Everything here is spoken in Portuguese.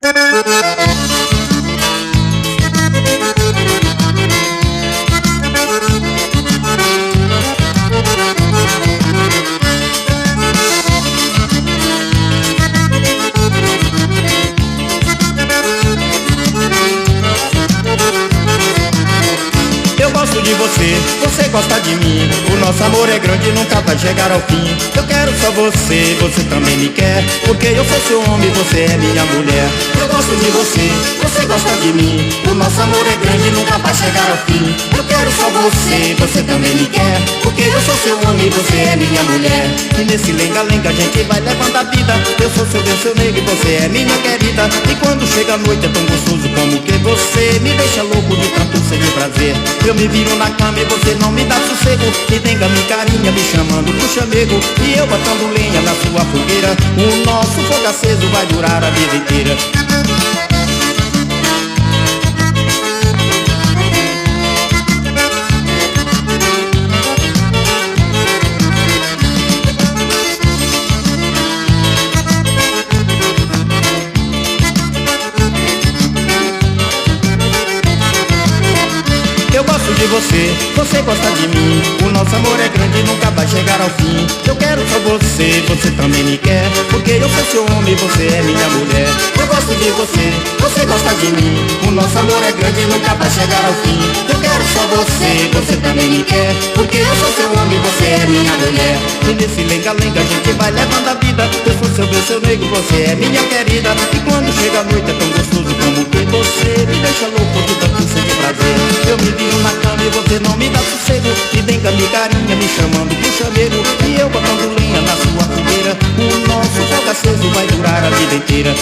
Eu gosto de você, você gosta de mim. O nosso amor é grande e nunca vai chegar ao fim. Eu quero só você, você também me quer. Porque eu sou seu homem, você é minha mulher. Eu gosto de você, você gosta de mim. O nosso amor é grande e nunca vai chegar ao fim. Eu quero só você, você também me quer. Porque eu sou seu homem, você é minha mulher. E nesse lenga-lenga a gente vai levando a vida. Eu sou seu bem, seu nego e você é minha querida. E quando chega a noite é tão gostoso como que você me deixa louco de tanto ser de prazer. Eu me viro na cama e você não me dá sossego. Me denga, me carinha, me chamando pro chamego. E eu botando lenha na sua fogueira. O nosso fogo aceso vai durar a vida inteira. Eu gosto de você, você gosta de mim. O nosso amor é grande e nunca vai chegar ao fim. Eu quero só você, você também me quer. Porque eu sou seu homem, você é minha mulher. Eu gosto de você, você gosta de mim. O nosso amor é grande e nunca vai chegar ao fim. Eu quero só você, você também me quer. Porque eu sou seu homem, você é minha mulher. E nesse lenga-lenga a gente vai levando a vida. Eu sou seu bem, seu nego, você é minha querida. E quando chega a noite é tão gostoso como que você me deixa louco de tanto ser de prazer. Eu me viro na cama e você não me dá sossego. Me denga, me carinha, me chamando pro chaveiro. E eu botando lenha na sua fogueira. O nosso fogo aceso vai durar a vida inteira.